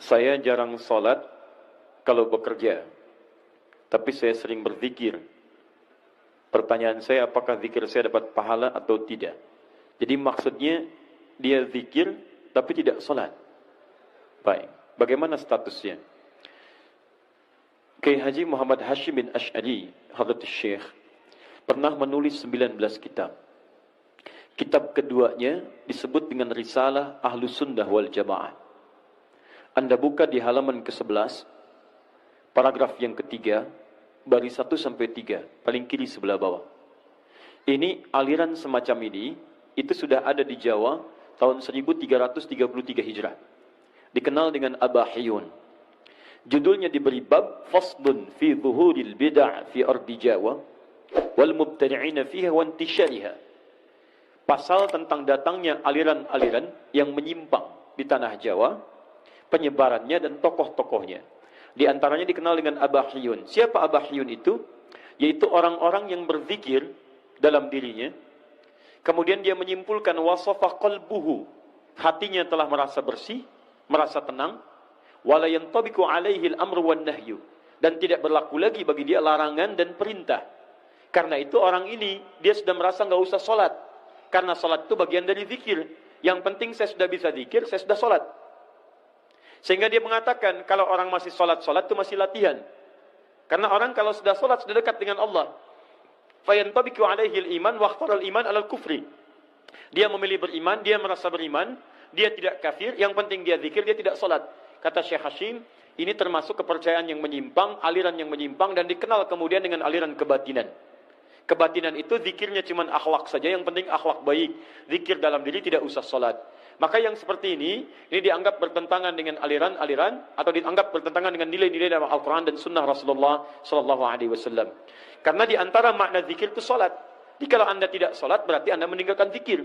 Saya jarang sholat kalau bekerja, tapi saya sering berzikir. Pertanyaan saya, apakah zikir saya dapat pahala atau tidak? Jadi maksudnya dia zikir tapi tidak sholat. Baik, bagaimana statusnya? Kiai Haji Muhammad Hashim bin Asy'ari, Hadrat Syekh, pernah menulis 19 kitab. Kitab keduanya disebut dengan Risalah Ahlus Sunnah wal Jamaah. Anda buka di halaman ke-11, paragraf yang ketiga, baris 1 sampai 3, paling kiri sebelah bawah. Ini aliran semacam ini, itu sudah ada di Jawa tahun 1333 Hijrah. Dikenal dengan Abahiyun. Judulnya diberi bab Faslun fi Zuhuril Bid'ah fi Ardi Jawa wal Mubtadi'ina fiha wa Intishariha. Pasal tentang datangnya aliran-aliran yang menyimpang di tanah Jawa, penyebarannya dan tokoh-tokohnya. Di antaranya dikenal dengan Abahiyun. Siapa Abahiyun itu? Yaitu orang-orang yang berzikir dalam dirinya. Kemudian dia menyimpulkan wasafa qalbuhu. Hatinya telah merasa bersih, merasa tenang. Wala yantabiqu alaihi al-amru wan nahyu. Dan tidak berlaku lagi bagi dia larangan dan perintah. Karena itu orang ini, dia sudah merasa enggak usah salat. Karena salat itu bagian dari zikir. Yang penting saya sudah bisa zikir, saya sudah salat. Sehingga dia mengatakan, kalau orang masih salat itu masih latihan. Karena orang kalau sudah salat, sudah dekat dengan Allah. Fayantabiqu alaihi al-iman wa ikhtara al-iman 'ala al-kufri. Dia memilih beriman, dia merasa beriman, dia tidak kafir, yang penting dia zikir, dia tidak salat. Kata Syekh Hashim, ini termasuk kepercayaan yang menyimpang, aliran yang menyimpang, dan dikenal kemudian dengan aliran kebatinan. Kebatinan itu zikirnya cuma akhlak saja, yang penting akhlak baik. Zikir dalam diri tidak usah salat. Maka yang seperti ini dianggap bertentangan dengan aliran-aliran atau dianggap bertentangan dengan nilai-nilai dalam Al-Quran dan Sunnah Rasulullah Sallallahu Alaihi Wasallam. Karena di antara makna zikir itu salat. Jadi kalau anda tidak salat berarti anda meninggalkan zikir.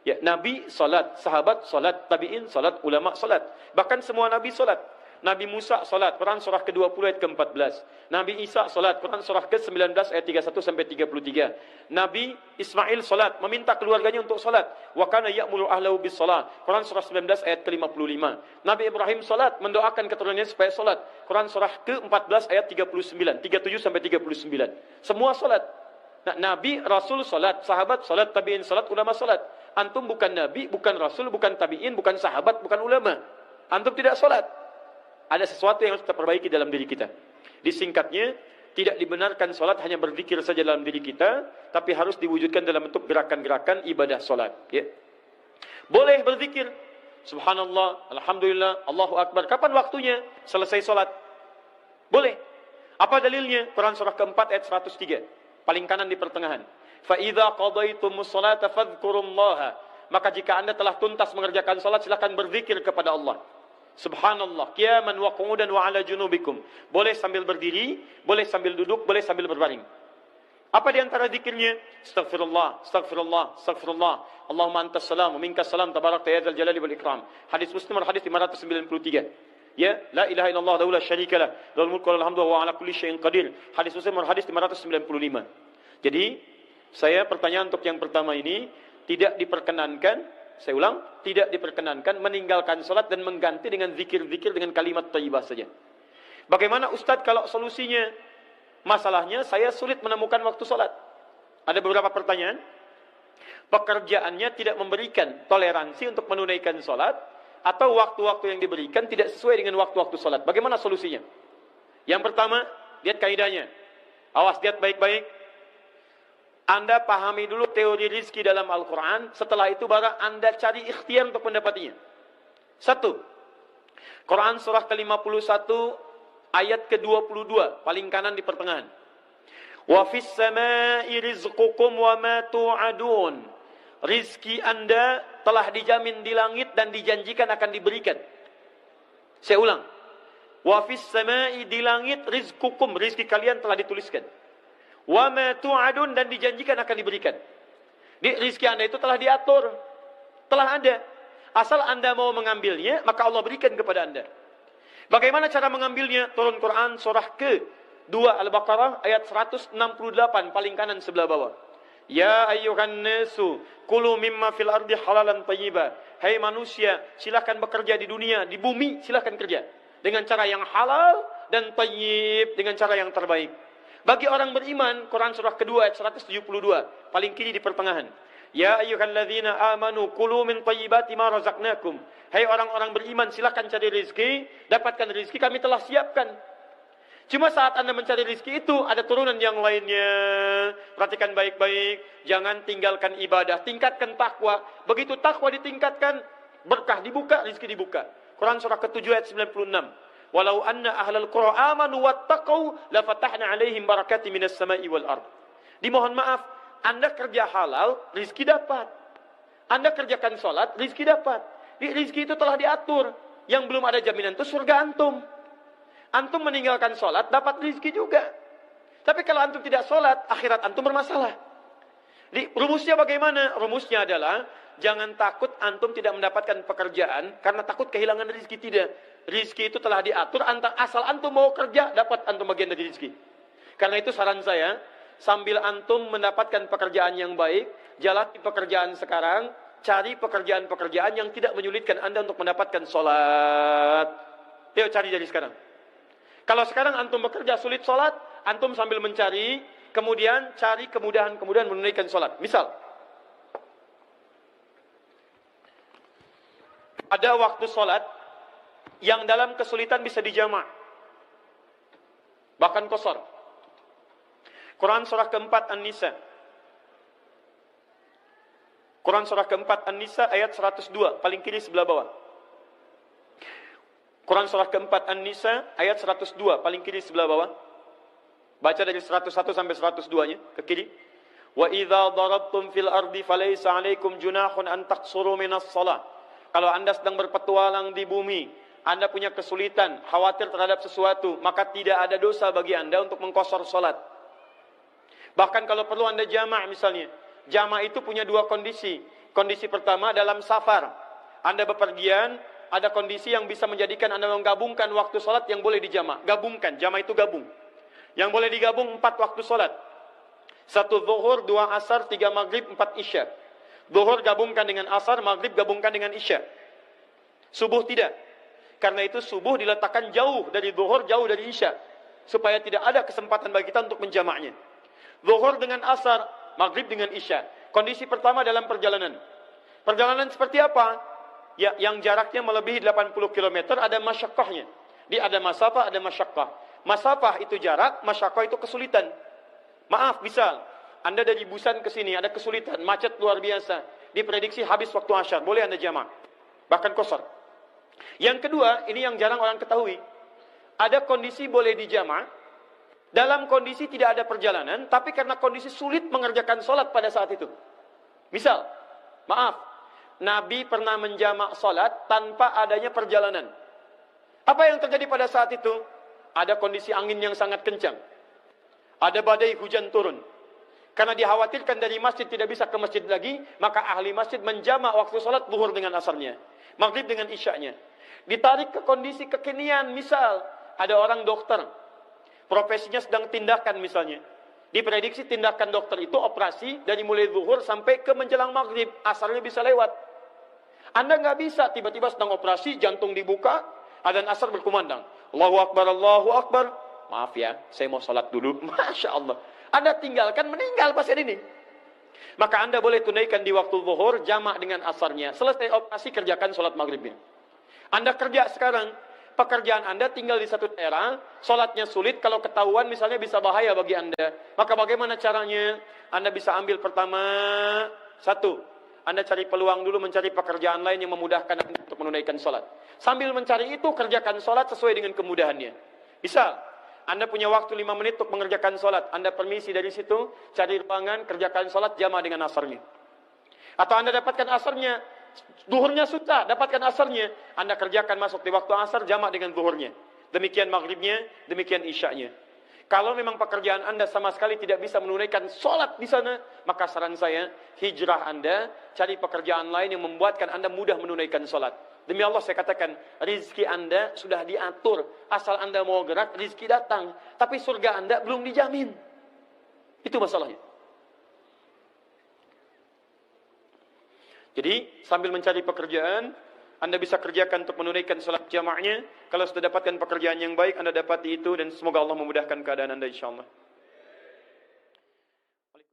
Ya, Nabi salat, sahabat salat, tabi'in salat, ulama salat. Bahkan semua Nabi salat. Nabi Musa salat, Quran surah ke-20 ayat ke-14. Nabi Isa salat, Quran surah ke-19 ayat 31 sampai 33. Nabi Ismail salat, meminta keluarganya untuk salat. Wa kana ya'muru ahlahu bis salat, Quran surah 19 ayat ke-55. Nabi Ibrahim salat, mendoakan keturunannya supaya salat. Quran surah ke-14 ayat 39, 37 sampai 39. Semua salat. Nah, Nabi, Rasul salat, sahabat salat, tabi'in salat, ulama salat. Antum bukan Nabi, bukan Rasul, bukan tabi'in, bukan sahabat, bukan ulama. Antum tidak salat. Ada sesuatu yang harus kita perbaiki dalam diri kita. Disingkatnya, tidak dibenarkan salat hanya berzikir saja dalam diri kita, tapi harus diwujudkan dalam bentuk gerakan-gerakan ibadah salat. Ya. Boleh berzikir, subhanallah, alhamdulillah, Allahu akbar. Kapan waktunya? Selesai salat. Boleh. Apa dalilnya? Quran surah ke-4 ayat 103. Paling kanan di pertengahan. Fa idza qadaytumus salata fadhkurullaha. Maka jika anda telah tuntas mengerjakan salat, silakan berzikir kepada Allah. Subhanallah, qiyaman wa qu'udan wa 'ala junubikum. Boleh sambil berdiri, boleh sambil duduk, boleh sambil berbaring. Apa di antara zikirnya? Astaghfirullah, astaghfirullah, astaghfirullah. Allahumma antas salam wa minkas salam tabarakta ya dzal jalali wal ikram. Hadis Muslim hadis 593. Ya, la ilaha illallah wa la syarika lah, lahul mulku wa lahul hamdu wa 'ala kulli syai'in qadir. Hadis Muslim hadis 595. Jadi, saya pertanyaan untuk yang pertama ini tidak diperkenankan. Saya ulang, tidak diperkenankan meninggalkan salat dan mengganti dengan zikir-zikir dengan kalimat thayyibah saja. Bagaimana Ustadz kalau solusinya? Masalahnya saya sulit menemukan waktu salat. Ada beberapa pertanyaan. Pekerjaannya tidak memberikan toleransi untuk menunaikan salat, atau waktu-waktu yang diberikan tidak sesuai dengan waktu-waktu salat. Bagaimana solusinya? Yang pertama, lihat kaidahnya. Awas, lihat baik-baik. Anda pahami dulu teori rizki dalam Al-Quran. Setelah itu baru Anda cari ikhtiar untuk mendapatinya. 1. Quran surah ke-51 ayat ke-22. Paling kanan di pertengahan. Wa fis samai rizqukum wa ma tu'adun. Rizki Anda telah dijamin di langit dan dijanjikan akan diberikan. Saya ulang. Wa fis samai, di langit, rizqukum, rizki kalian telah dituliskan. Wa ma tu'adun, dan dijanjikan akan diberikan. Di rizki Anda itu telah diatur, telah ada. Asal Anda mau mengambilnya, maka Allah berikan kepada Anda. Bagaimana cara mengambilnya? Turun Quran surah ke-2 Al-Baqarah ayat 168 paling kanan sebelah bawah. Ya ayyuhan nasu kulu mimma fil ardi halalan thayyiba hai manusia, silakan bekerja di dunia, di bumi silakan kerja dengan cara yang halal dan thayyib, dengan cara yang terbaik. Bagi orang beriman, Quran surah kedua ayat 172, paling kiri di pertengahan. Ya ayyuhalladzina amanu kulu min thayyibati ma razaqnakum. Hai orang-orang beriman, silakan cari rezeki, dapatkan rezeki kami telah siapkan. Cuma saat Anda mencari rezeki itu, ada turunan yang lainnya. Perhatikan baik-baik. Jangan tinggalkan ibadah. Tingkatkan takwa. Begitu takwa ditingkatkan, berkah dibuka, rezeki dibuka. Quran surah ke-7 ayat 96. Walau anna ahlal qura amanu wattaqau lafatahna alaihim barakati minas sama'i wal ard. Dimohon maaf, Anda kerja halal, rezeki dapat. Anda kerjakan sholat, rezeki dapat. Rezeki itu telah diatur. Yang belum ada jaminan itu surga antum. Antum meninggalkan sholat, dapat rezeki juga. Tapi kalau antum tidak sholat, akhirat antum bermasalah. Rumusnya bagaimana? Rumusnya adalah, jangan takut antum tidak mendapatkan pekerjaan, karena takut kehilangan rezeki. Tidak. Rezeki itu telah diatur, asal antum mau kerja, dapat antum bagian dari rezeki. Karena itu saran saya, sambil antum mendapatkan pekerjaan yang baik, jalani pekerjaan sekarang, cari pekerjaan-pekerjaan yang tidak menyulitkan Anda untuk mendapatkan sholat. Yuk cari dari sekarang. Kalau sekarang antum bekerja sulit sholat, antum sambil mencari, kemudian cari kemudahan-kemudahan menunaikan sholat. Misal, ada waktu sholat yang dalam kesulitan bisa dijamak, bahkan qasar. Quran surah keempat An-Nisa. Quran surah keempat An-Nisa ayat 102, paling kiri sebelah bawah. Quran surah keempat An-Nisa ayat 102, paling kiri sebelah bawah. Baca dari 101 sampai 102-nya ke kiri. Wa idza darabtum fil ardi falaysa 'alaikum junahun an taqsuru minas shalah. Kalau Anda sedang berpetualang di bumi, Anda punya kesulitan, khawatir terhadap sesuatu, maka tidak ada dosa bagi Anda untuk mengqasar salat. Bahkan kalau perlu Anda jamak misalnya. Jamak itu punya dua kondisi. Kondisi pertama dalam safar. Anda bepergian, ada kondisi yang bisa menjadikan Anda menggabungkan waktu sholat yang boleh dijamak. Gabungkan, jamak itu gabung. Yang boleh digabung 4 waktu sholat. 1 zuhur, 2 asar, 3 maghrib, 4 isya. Zuhur gabungkan dengan asar, maghrib gabungkan dengan isya. Subuh tidak. Karena itu subuh diletakkan jauh dari zuhur, jauh dari isya. Supaya tidak ada kesempatan bagi kita untuk menjamaknya. Zuhur dengan asar, maghrib dengan isya. Kondisi pertama dalam perjalanan. Perjalanan seperti apa? Ya, yang jaraknya melebihi 80 km ada masyaqqahnya. Ada masafah, ada masyaqqah. Masafah itu jarak, masyaqqah itu kesulitan. Maaf, misal Anda dari Busan ke sini ada kesulitan, macet luar biasa. Diprediksi habis waktu asyar, boleh Anda jamak. Bahkan qasar. Yang kedua, ini yang jarang orang ketahui. Ada kondisi boleh dijamak dalam kondisi tidak ada perjalanan, tapi karena kondisi sulit mengerjakan sholat pada saat itu. Misal, maaf, Nabi pernah menjamak sholat tanpa adanya perjalanan. Apa yang terjadi pada saat itu? Ada kondisi angin yang sangat kencang. Ada badai hujan turun. Karena dikhawatirkan dari masjid tidak bisa ke masjid lagi, maka ahli masjid menjamak waktu sholat zuhur dengan asarnya, maghrib dengan isyaknya. Ditarik ke kondisi kekinian, misal ada orang dokter, profesinya sedang tindakan misalnya. Diprediksi tindakan dokter itu operasi dari mulai zuhur sampai ke menjelang maghrib, asarnya bisa lewat. Anda nggak bisa tiba-tiba sedang operasi, jantung dibuka, adzan asar berkumandang. Allahu Akbar, Allahu Akbar. Maaf ya, saya mau sholat dulu. Masya Allah. Anda tinggalkan, meninggal pasien ini. Maka Anda boleh tunaikan di waktu zuhur, jamak dengan asarnya. Selesai operasi, kerjakan sholat maghribnya. Anda kerja sekarang, pekerjaan Anda tinggal di satu daerah, sholatnya sulit, kalau ketahuan misalnya bisa bahaya bagi Anda. Maka bagaimana caranya? Anda bisa ambil pertama, 1. Anda cari peluang dulu mencari pekerjaan lain yang memudahkan Anda untuk menunaikan sholat. Sambil mencari itu, kerjakan sholat sesuai dengan kemudahannya. Misal, Anda punya waktu 5 menit untuk mengerjakan sholat. Anda permisi dari situ, cari ruangan, kerjakan sholat, jamaah dengan asarnya. Atau Anda dapatkan asarnya, duhurnya susah, dapatkan asarnya. Anda kerjakan masuk di waktu asar, jamaah dengan duhurnya. Demikian maghribnya, demikian isyaknya. Kalau memang pekerjaan Anda sama sekali tidak bisa menunaikan sholat di sana, maka saran saya, hijrah Anda, cari pekerjaan lain yang membuatkan Anda mudah menunaikan sholat. Demi Allah saya katakan, rizki Anda sudah diatur. Asal Anda mau gerak, rizki datang. Tapi surga Anda belum dijamin. Itu masalahnya. Jadi sambil mencari pekerjaan, Anda bisa kerjakan untuk menunaikan salat jamaahnya. Kalau sudah dapatkan pekerjaan yang baik, Anda dapati itu dan semoga Allah memudahkan keadaan Anda insyaAllah.